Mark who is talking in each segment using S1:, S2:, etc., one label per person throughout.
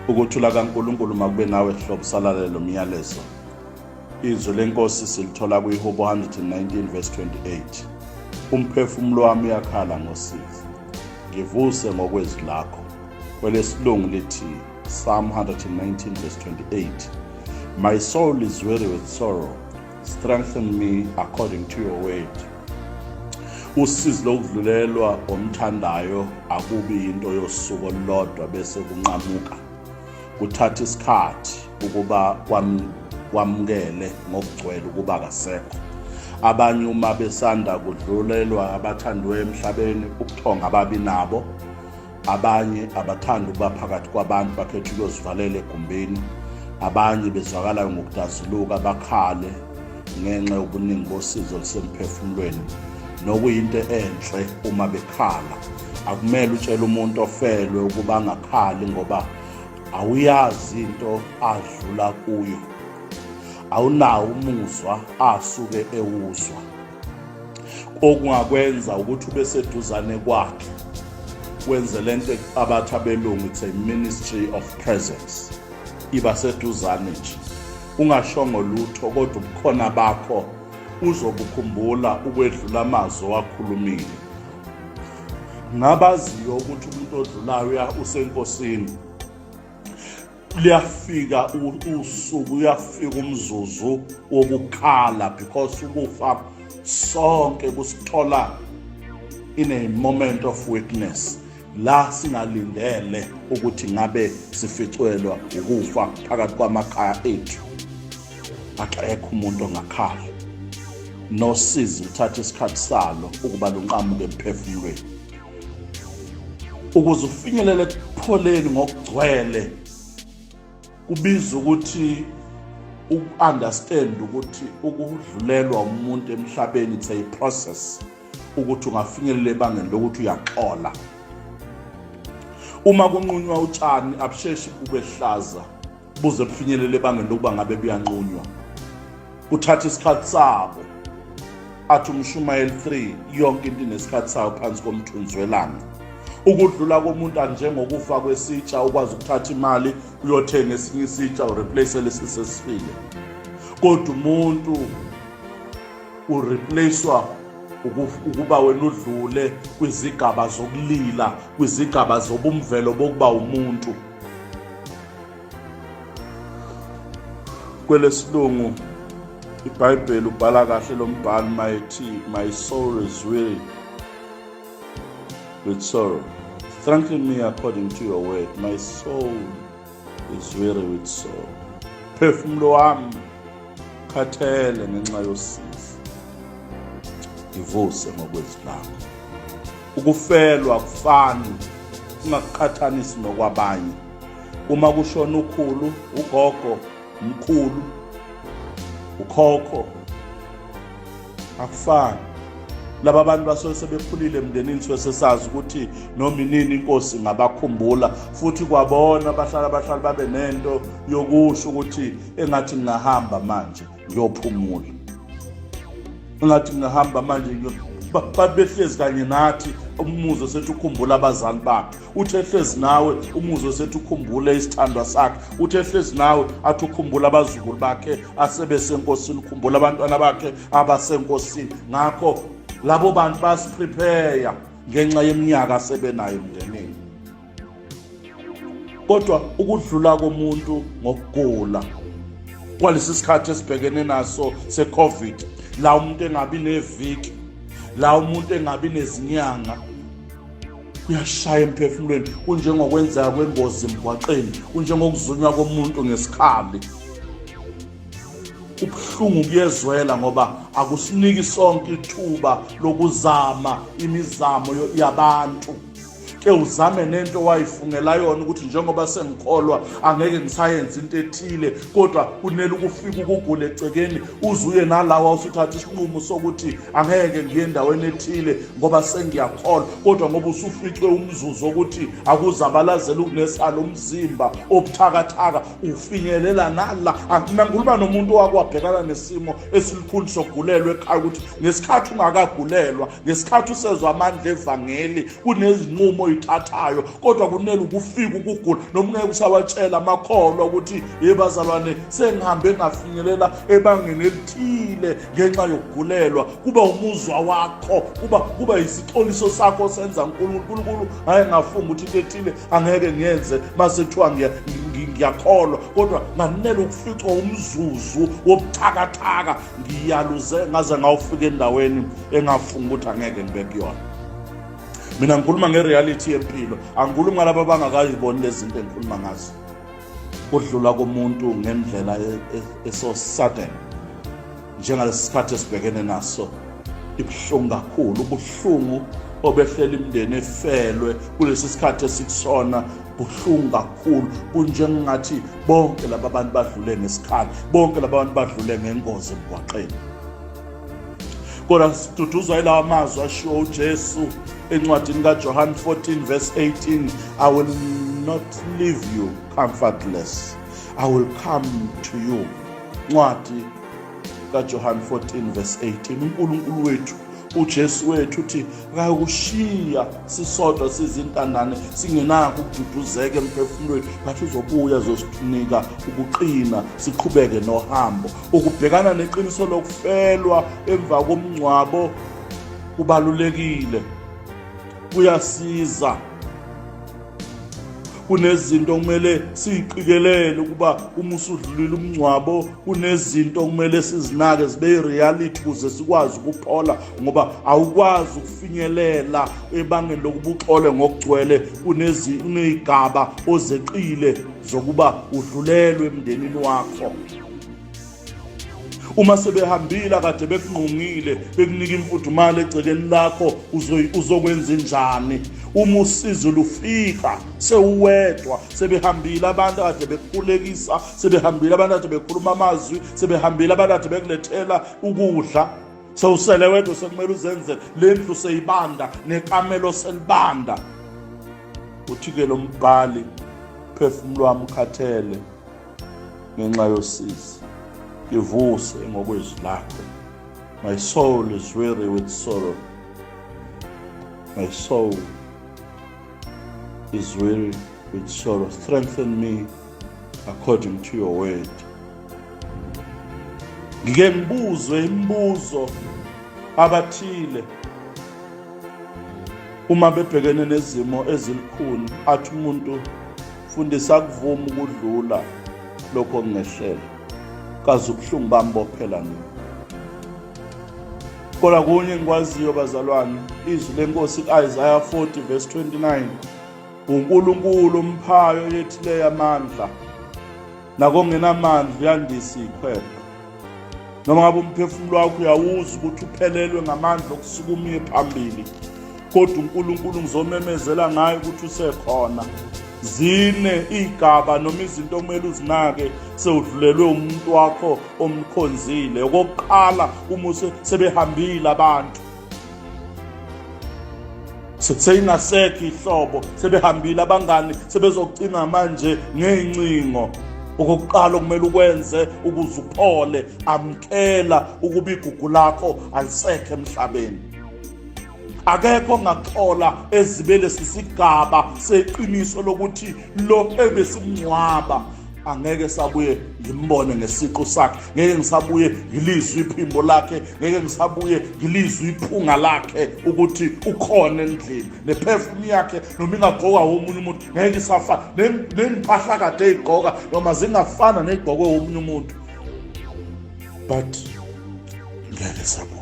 S1: Ukuthula kaNkulunkulu makube nawe hlobo salalelo umyalezo. Izwi lenkosi silithola kwiHubo 119 verse 28. Umphefumulo wami uyakhala ngosizi. Ngivuse ngokwezwi lakho. Kwelesilungu lithi Psalm 119 verse 28. My soul is weary with sorrow. Strengthen me according to your word. Usizi lokudlulelwa omthandayo akubi into yosuku olodwa bese kunqamuka. Kuthatha isikhathi ukuba kwamukele ngokugcwele ukuba kasekho. Abanye uma besanda kudlulelwa abathandwe emhlabeni ukuthonga ababi nabo. Abanye abathanda ukuba phakathi kwabantu bakhetha ukuzivalela egumbini. Abanye bezwakala ngokudazuluka bakhale ngenxa yobuningi bosizo lisemphefumulweni. Nokuyinto enhle uma bekhala. Akumele utshele umuntu ofelwe ukuba angakhali ngoba awuyazi into adlula kuyo. Awunawo umuzwa asuke ewuzwa. Okungakwenza ukuthi ube seduzane kwakhe. Wenze lento abathi abelungu it's a ministry of presence. Iba seduzane nje. Ungashongo lutho kodwa ubukhona bakho uzobukhumbula ukwedlula amazwi wakhulumile. Nabaziyo ukuthi umuntu odlulayo usenkosini. Liyafika usuku, uyafika umzuzu wokukhala because ukufa sonke kusithola in a moment of weakness. La singalindele ukuthi ngabe sificwelwa ukufa phakathi kwamakhaya ethu. Akekho umuntu ongakhala. Nosizi uthatha isikhathi salo ukuba lunqamuke emphefumulweni. Ukuze ufinyelele ekupholeni ngokugcwele kubiza ukuthi u-understand ukuthi ukudlulelwa umuntu emhlabeni it's a process ukuthi ungafinyelela ebangeni lokuthi uyaxola. Uma kunqunywa utshani abusheshi kube hlaza buze bufinyelele ebangeni lokuba ngabe buyanqunywa. Kuthatha isikhathi sabo. Athi uMshumayeli 3 yonke into inesikhathi sayo phansi komthunzi welanga. Ukudlula komuntu anjengokufa kwesitsha ukwazi ukuthatha imali uyothenga esinye isitsha ureplace lesisesifile. Kodwa umuntu ureplacewa ukuba wena udlule kwizigaba zokulila, kwizigaba zobumvelo bokuba umuntu. Kwelesilungu iBhayibheli ubhala kahle lo mbhalo mayithi my soul is weary with sorrow. Strengthen me according to your word. My soul is weary with sorrow. Phefumulo wami khathele ngenxa yosizi. Ngivuse ngokwezwi lakho. Ukufelwa kufani ungakukhathanisi nokwabanye. Uma kushona ukhulu, ugogo, umkhulu, ukhokho akufani. Laba bantu basuke sebekhulile emndenini sesazi ukuthi noma inini inkosi ngabakhumbula futhi kwabona bahlala babe nento yokusho ukuthi engathi ngahamba manje ngiyophumula. Engathi ngahamba manje bathi behlezi kanye nathi umuzo sethu ukhumbula abazali bakhe. Uthi ehlezi nawe umuzo sethu ukhumbule isithandwa sakhe. Uthi ehlezi nawe athi ukhumbula abazukulu bakhe asebesenkosini, ukhumbula abantwana bakhe abasenkosini. Ngakho labo bantu basiprepare ngenxa yeminyaka sebenayo emndenini. Kodwa ukudlula komuntu ngokugula kwalesi sikhathi esibhekene naso seCovid, la umuntu engabi neviki, la umuntu engabi nezinyanga, uyashaya emphefumulweni. Kunjengokwenzeka kwengozi emgwaqeni, kunjengokuzunywa komuntu ngesikhali. Ubuhlungu kuyezwela ngoba akusiniki sonke ithuba lokuzama imizamo yabantu. Ke uzame nento wayifungela yona ukuthi njengoba sengikholwa angeke ngisayenze into ethile, kodwa kunele ukufika ukugula egcekeni uzuye nalawa usuthatha isinqumo sokuthi angeke ngiye endaweni ethile ngoba sengiyakholwa. Kodwa ngoba usuficwe umzuzu ukuthi akuzabalazela ukunesalo umzimba obuthakathaka ufinyelela nala. Ngikukhuluma nomuntu owakwabhekana nesimo esilikhulu sokugulelwa ekhaya ukuthi ngesikhathi ungakagulelwa, ngesikhathi usezwa amandla evangeli, kunezinqumo oyithathayo, kodwa kunele ukufika ukugula noma ungeke usawatshela amakholwa ukuthi yebazalwane sengihambe ngafinyelela ebangeni elithile ngenxa yokugulelwa. Kuba umuzwa wakho, kuba isixoliso sakho senza uNkulunkulu hayi ngafunga ukuthi into ethile angeke ngiyenze mase kuthiwa ngiyakholwa, kodwa nganele ukuficwa umzuzu wobuthakathaka ngiyaluze ngaze ngawufika endaweni engafunga ukuthi angeke ngibe kuyona. Mina ngikhuluma ngereality yempilo, angikhulumi ngalabo abangakayiboni lezi zinto engikhuluma ngazo. Kudlula komuntu ngendlela eso sudden njengalesi sikhathi esibhekene naso ibuhlungu kakhulu. Ubuhlungu obehlela imindeni efelwe kulesi sikhathi esikusona buhlungu kakhulu, kunjengathi bonke laba bantu badlule ngesikhala, bonke laba bantu badlule ngengozi emgwaqeni. Kodwa siduduzwa yilawa mazwi ashiwo uJesu encwadini kaJohane 14 verse 18, I will not leave you comfortless, I will come to you. Ncwadi kaJohane 14 verse 18, uNkulunkulu wethu uJesu wethu uthi akakushiya sisodwa sizintandane singenako ukududuzeka emphefumulweni, ngathi uzobuya zosinika ukuqina siqhubeke nohambo. Ukubhekana neqiniso lokufelwa emva komngcwabo kubalulekile, kuyasiza. Kunezinto kumele siyiqikelele ukuba uma usudlulile umngcwabo, kunezinto kumele sizinake zibe reality ukuze sikwazi ukuphola, ngoba awukwazi ukufinyelela ebangeni lokubuxole ngokugcwele kunezigaba ozeqile zokuba udlulelwe emndenini wakho. Uma sebehambile kade bekunqungile bekunika imfudumalo egcekeni lakho, uzokwenza njani? Uma usizo lufika sewuwedwa, sebehambile abantu kade bekukhulekisa, sebehambile abantu kade bekhuluma amazwi, sebehambile abantu kade bekulethela ukudla, sewusele wedwa sekumele uzenze le ndlu seyibanda nekamelo selibanda. Uthi-ke lo mbhali, phefumulo wami ukhathele ngenxa yosizi, ivuse ngokwezwi lakho. My soul is weary with sorrow. My soul is weary with sorrow. Strengthen me according to your word. Ngike ngibuzwe imibuzo abathile uma bebhekene nezimo ezilikhuni, athi umuntu fundisa kuvuma ukudlula lokho kungehlela, kaze ubuhlungu bami bophela nini. Kodwa kunye ngikwaziyo bazalwane, izwi lenkosi Isaiah 40 verse 29, uNkulunkulu umphayo yethileyo amandla, nakongenamandla uyandisa ikhwepha. Noma ngabe umphefumulo wakho uyawuza ukuthi uphelelwe ngamandla okusukumiye phambili, kodwa uNkulunkulu ngizomemezela ngayo ukuthi usekhona. Zine igaba noma izinto okumele uzinake sewudlulelwe umuntu wakho omkhonzile. Okokuqala, uma sebehambile abantu, seyinasekho ihlobo, sebehambile abangani, sebezogcina manje ngey'ncingo. Okokuqala okumele ukwenze ukuze uphole, amkela ukuba igugu lakho alisekho emhlabeni. Akekho ongaxola ezibele sisigaba seqiniso lokuthi lo ebesimngcwaba angeke sabuye ngimbone ngesiqu sakhe, ngeke ngisabuye ngilizwe iphimbo lakhe, ngeke ngisabuye ngilizwe iphunga lakhe ukuthi ukhona endlini, neperfume yakhe noma ingagqoka womunye umuntu ngeke isafana nempahla kade eyigqoka noma zingafana negqokwe womunye umuntu, but ngeke sabuye.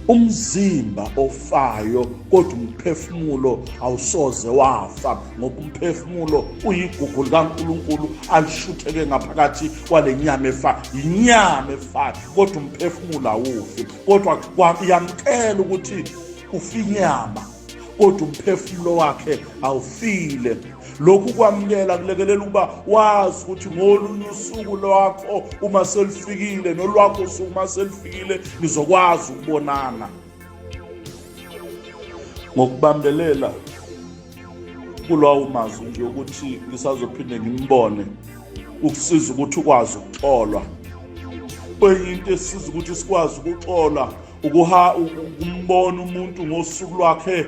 S1: Umzimba ofayo kodwa umphefumulo awusoze wafa, ngoba umphefumulo uyigugu likaNkulunkulu alishutheke ngaphakathi kwale nyama efayo. Inyama efayo kodwa umphefumulo awufi, kodwa yamkela ukuthi ufinyama kodwa umphefumulo wakhe awufile. Lokhu kwamukela kulekelela ukuba wazi ukuthi ngolunye usuku lwakho uma selifikile nolwakho usuku uma selifikile nizokwazi ukubonana. Ngokubambelela kulawo mazwi nje ukuthi ngisazophinde ngimbone, ukusiza ukuthi ukwazi ukuxolwa. Kwenye into esisiza ukuthi sikwazi ukuxolwa ukumbona umuntu ngosuku lwakhe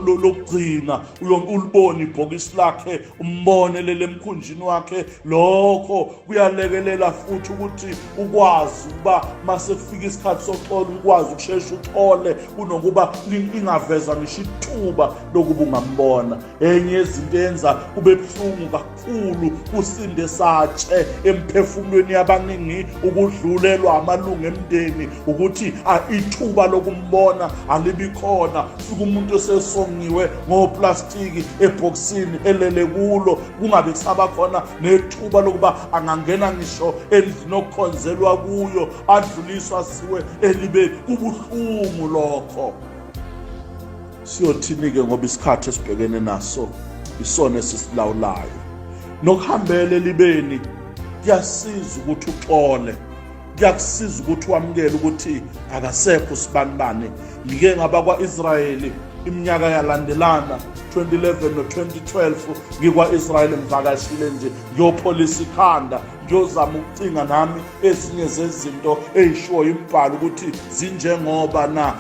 S1: lokugcina, ulibona ibhokisi lakhe, umbone lele emkhunjini wakhe. Lokho kuyalekelela futhi ukuthi ukwazi ukuba mase kufika isikhathi soxolo ukwazi ukushesha uxole kunokuba ingaveza ngisho ithuba lokuba ungambona. Enye yezinto yenza kube buhlungu kakhulu kusinde satshe emphefumulweni yabaningi ukudlulelwa amalungu emndeni ukuthi ithuba lokumbona alibi khona. Fika umuntu esesongiwe ngoplastiki ebhokisini elele kulo, kungabe kusaba khona nethuba lokuba angangena ngisho endlini okukhonzelwa kuyo, adluliswa siwe elibeni. Kubuhlungu lokho. Siyothini-ke ngoba isikhathi esibhekene naso isona esisilawulayo. Nokuhambela elibeni kuyasiza ukuthi uxole, kuyakusiza ukuthi wamukele ukuthi akasekho sibanibani. Ngike ngaba kwa-Israyeli iminyaka yalandelana 2011 no-2012 ngikwa-Israyeli ngivakashile nje ngiyopholisa ikhanda, ngiyozama ukucinga nami ezinye zezinto ey'shoyo imbhalo ukuthi zinjengoba na.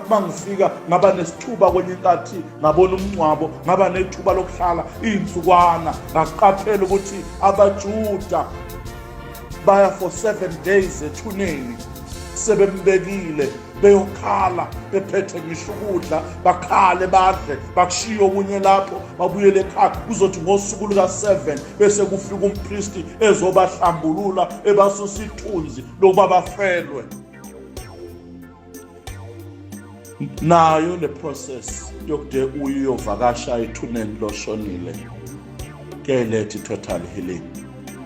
S1: Mangifika ngaba nesithuba kwenye inkathi ngabona umngcwabo, ngaba nethuba lokuhlala iy'nsukwana, ngaqaphela ukuthi abaJuda baya for 7 days ethuneni sebembekile beyokhala bephethe ngisho ukudla, bakhale badle bakushiye okunye lapho babuyele ekhaya. Kuzothi ngosuku luka-7 bese kufika umpristi ezobahlambulula ebasusa ithunzi lokuba bafelwe. Nayo le process yokude uyovakasha ethuneni loshonile kuyayiletha i-total healing,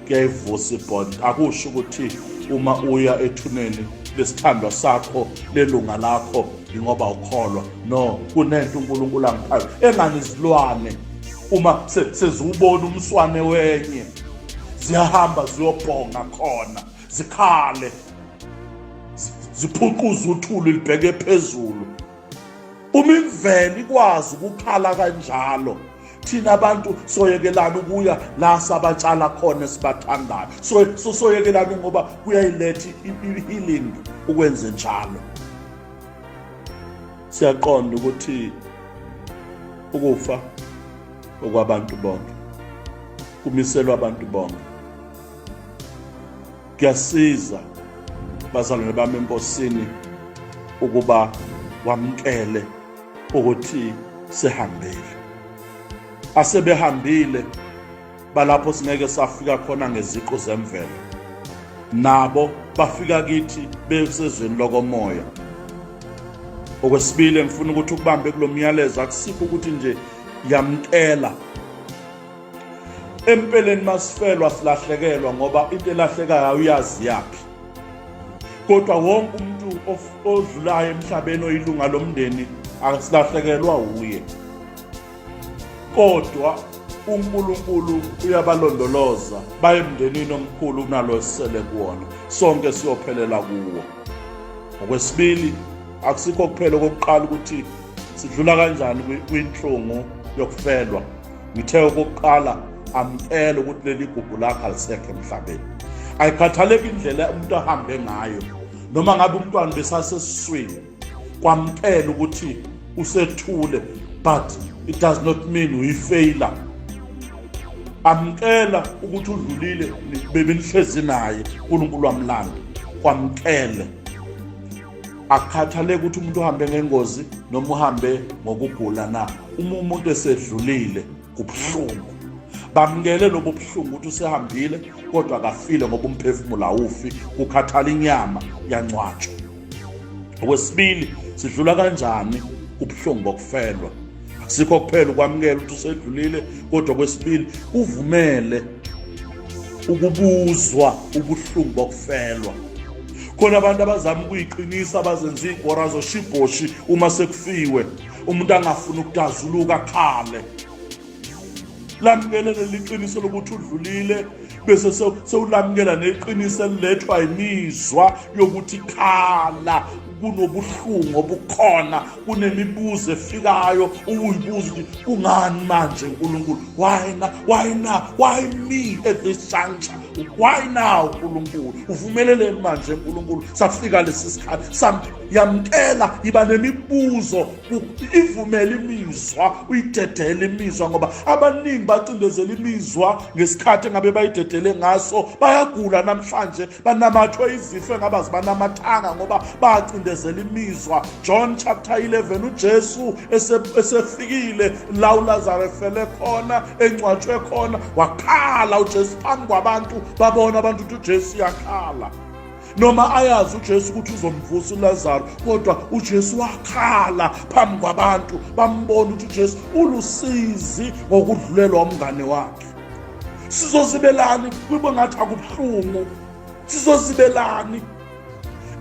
S1: kuyayivusa ibond. Akusho ukuthi uma uya ethuneni lesithandwa sakho lelunga lakho ingoba ukholwa. No, kunento uNkulunkulu angiphayo enganizilwane. Uma seziwubona umswane wenye ziyahamba ziyobhonga khona, zikhale, ziphuquza uthuli libheke phezulu. Uma imvelo ikwazi ukukhala kanjalo, thina abantu soyekelana ukuya la sabatshala khona sibathandayo. Soyekelana ngoba kuyayiletha i-healing ukwenze njalo. Siyaqonda ukuthi ukufa okwabantu bonke, kumiselwa abantu bonke. Kuyasiza bazalwane bami enkosini ukuba wamkele ukuthi sihambile. Asebehambile balapho singeke safika khona ngeziqu zemvelo, nabo bafika kithi besezweni lokomoya. Okwesibili ngifuna ukuthi ukubambe kulo myalezo akusikho ukuthi nje yamkela. Empeleni masifelwa silahlekelwa ngoba into elahlekayo awuyazi yaphi. Kodwa wonke umuntu odlulayo emhlabeni oyilunga lomndeni asilahlekelwa uye. Kodwa uNkulunkulu uyabalondoloza baye emndenini omkhulu kunalo esisele kuwona. Sonke siyophelela kuwo. Okwesibili akusikho kuphela okokuqala ukuthi sidlula kanjani kwinhlungu yokufelwa. Ngithe okokuqala amkela ukuthi leli gugu lakhe alisekho emhlabeni. Ayikhathaleki indlela umuntu ahambe ngayo, noma ngabe umntwana besasesiswini, kwamkela ukuthi usethule, but it does not mean uyifailure. Amkela ukuthi udlulile bebenihlezi naye uNkulunkulu wamlanda, kwamkele. Akhathaleki ukuthi umuntu uhambe ngengozi noma uhambe ngokugula na. Uma umuntu esedlulile kubuhlungu, bamkele lobo buhlungu ukuthi usehambile kodwa akafile ngoba umphefumulo awufi, kukhathala inyama yancwatshwa. Okwesibili sidlula kanjani ubuhlungu bokufelwa. Asikho kuphela ukwamukela ukuthi usedlulile, kodwa kwesibili uvumele ukubuzwa ubuhlungu bokufelwa. Khona abantu abazama ukuyiqinisa abazenza igora zoshibhoshi uma sekufiwe, umuntu angafuni ukudazuluka akhale. Lamukele leliqiniso lokuthi udlulile bese sewulamukela neqiniso elilethwa imizwa yokuthi khala kunobuhlungu obukhona, kunemibuzo efikayo uyibuza ukuthi kungani manje uNkulunkulu? Why me at this juncture? Why now uNkulunkulu? Uvumeleleni manje uNkulunkulu? Safika lesi sikhathi yamkela, iba nemibuzo, ivumela imizwa, uyidedele imizwa, ngoba abaningi bacindezela imizwa ngesikhathi engabe bayidedele ngaso, bayagula namhlanje, banamathwe izifo engabe zibanamathanga ngoba bacindezela imizwa. John chapter 11, uJesu esefikile la uLazaro efele khona, engcwatshwe khona, wakhala uJesu phambi kwabantu, babona abantu ukuthi uJesu yakhala. Noma ayazi uJesu ukuthi uzomvusa uLazaro, kodwa uJesu wakhala phambi kwabantu, bambona ukuthi uJesu ulusizi ngokudlulelwa umngane wakhe. Sizozibelani kube ngathi akubuhlungu, sizozibelani.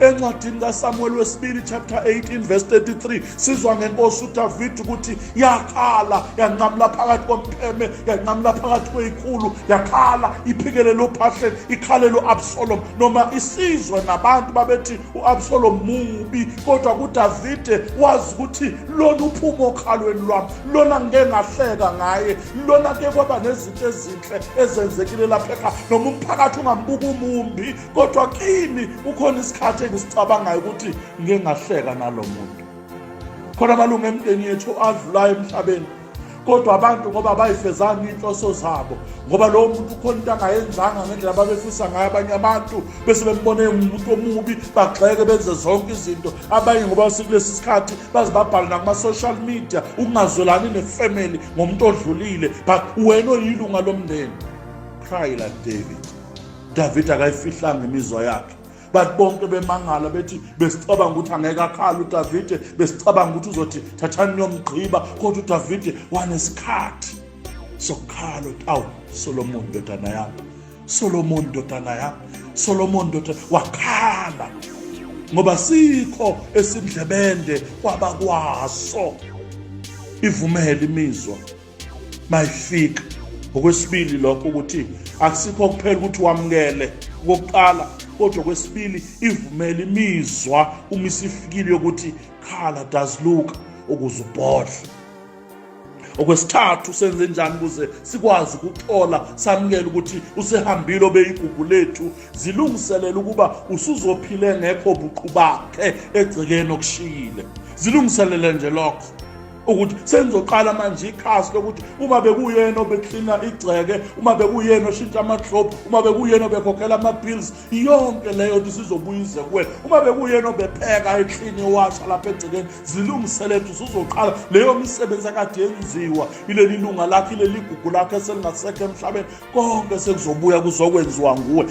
S1: Encwadini kaSamuel wesibili chapter 18 verse 33 sizwa ngenkosi uDavid ukuthi yakhala, yanqamla phakathi kompheme, yanqamla phakathi kweyikhulu, yakhala iphikelele ophahleni, ikhalele uAbsalom. Noma isizwe nabantu babethi uAbsalom mubi, kodwa kuDavid wazi ukuthi lona uphuma okhalweni lwami, lona ngeke ngahleka ngaye, lona ke kwaba nezinto ezinhle ezenzekile lapha ekhaya. Noma umphakathi ungambuka umumbi, kodwa kimi ukhona isikhathi ngisicabangayo ukuthi ngeke ngahleka nalo muntu. Khona amalungu emndeni yethu adlulayo emhlabeni, kodwa abantu ngoba bayifezanga inhloso zabo, ngoba lowo muntu ukhona into angayenzanga ngendlela babefisa ngayo abanye abantu, bese bembone umuntu omubi, bagxeke benze zonke izinto. Abanye ngoba sikulesi sikhathi bazibabhala nakuma-social media, ukungazwelani nefamily ngomuntu odlulile, but wena oyilunga lomndeni. Cry like David akayifihlanga imizwa yakhe. But bonke bemangala bethi besicabanga ukuthi angeke akhala uDavid, besicabanga ukuthi uzothi thathani niyomgqiba, kodwa uDavid wanesikhathi sokukhala uthi awu Solomon ndodana yami, Solomon ndodana yami, Solomon ndodana, wakhala ngoba sikho esindlebende kwabakwaso. Ivumele imizwa mayifika. Okwesibili lokho ukuthi akusikho kuphela ukuthi wamukele kokuqala, kodwa kwesibili ivumele imizwa uma isifikile yokuthi khala dazluka ukuze ubhodle. Okwesithathu senze njani ukuze sikwazi ukuthola samukele ukuthi usehambile obeyigugu lethu, zilungiselele ukuba usuzophile ngekho buqu bakhe egcekeni okushiyile. Zilungiselele nje lokho ukuthi senzoqala manje ikhasi lokuthi uma bekuyena obeklina igceke, uma bekuyena oshintsha amadrop, uma bekuyena obekhokhela ama-bills, yonke leyo nto sizobuyize kuwe. Uma bekuyena obepheka eklini washa lapha egcekeni, zilungiselele ukuthi usuzoqala leyo misebenzi akade yenziwa ileli lunga lakhe, ileli gugu lakhe eselingasekho emhlabeni, konke sekuzobuya kuzokwenziwa nguwe.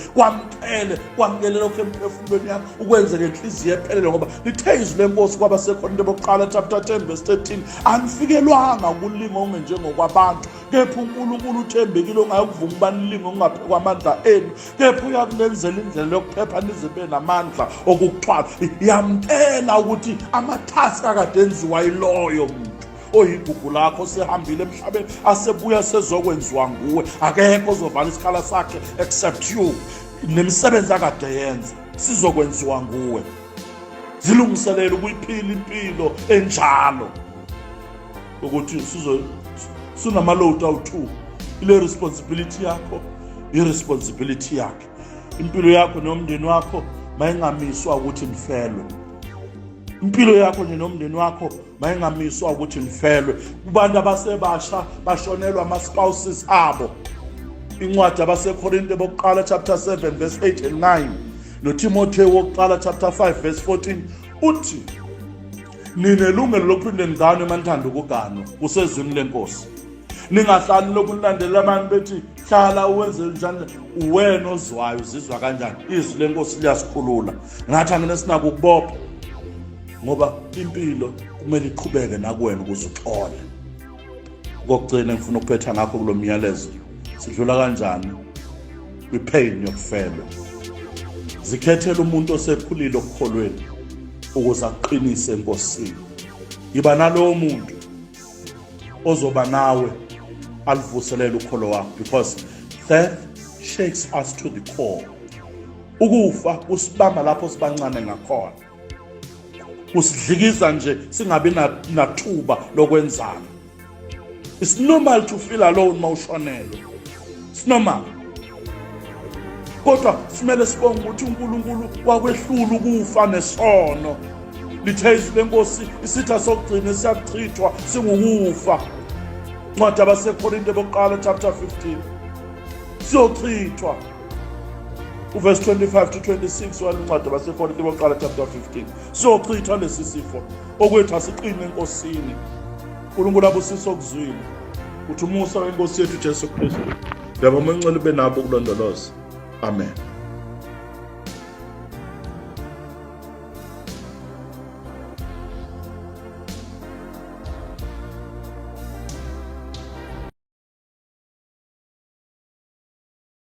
S1: Kwamukele lokho emphefumulweni yakho, ukwenze ngenhliziyo ephelele, ngoba lithe izwi lenkosi kwabaseKhoninte bokuqala chapter 10 verse 13, anifikelwanga ukulinga njengokwaabantu, kepha uNkulunkulu uthembekile ongayokuvuma ubanilinga ongaphe kwamandla enu, kepha uyakulenzela indlela yokuphepha nizibe namandla okukuthwala. Yamkela ukuthi amathasi akade enziwa yiloyo muntu oyigugu lakho sehambile emhlabeni, asebuya sezokwenziwa nguwe. Akekho ozovala isikhala sakhe except you. Nemisebenzi akade yenza sizokwenziwa nguwe. Zilungiselele ukuyiphila impilo enjalo, ukuthi sinamaload awu-2. Ile responsibility yakho, i-responsibility yakhe. Impilo yakho nomndeni wakho mayingamiswa ukuthi nifelwe. Impilo yakho nomndeni wakho mayingamiswa ukuthi nifelwe. Kubantu abasebasha bashonelwa ama-spouses abo. Incwadi yabaseKhorinte bokuqala chapter 7 verse 8 and 9, noTimotheo wokuqala chapter 5 verse 14 uthi, ninelungelo lokuphinde nigane manithanda ukugana kusezwini lenkosi. Ningahlali lokulandelela abantu bethi hlala uwenze njani, uwena ozwayo uzizwa kanjani. Izwi lenkosi liyasikhulula. Ngathi angene sinako ukubopha, ngoba impilo kumele iqhubeke nakuwena ukuze uxole. Kokugcina ngifuna ukuphetha ngakho kulo myalezo, sidlula kanjani kwipain yokufelwa. Zikhethela umuntu osekhulile okukholweni ukuze aqinise enkosini. Yiba nalowo muntu ozoba nawe alivuselela ukholo wakho, because death shakes us to the core. Ukufa usibamba lapho sibancane ngakhona, usidlikiza nje singabi nathuba lokwenzana. It's normal to feel alone mawushonelwe. It's normal. Kodwa simele sibonge ukuthi uNkulunkulu wakwehlula ukufa nesono. lithe izwi lenkosi isitha sokugcina siyakuchithwa singukufa. Incwadi yabasekorinte bokuqala chapter 15 siyochithwa. Verse 25 to 26 wancwadi yabasekorinte bokuqala chapter 15 siyochithwa lesi sifo okwethu asiqine enkosini. uNkulunkulu abusise okuzwile uthi umusa wenkosi yethu Jesu Kristu yabo uMncele ube nabo kulondoloza. Amen.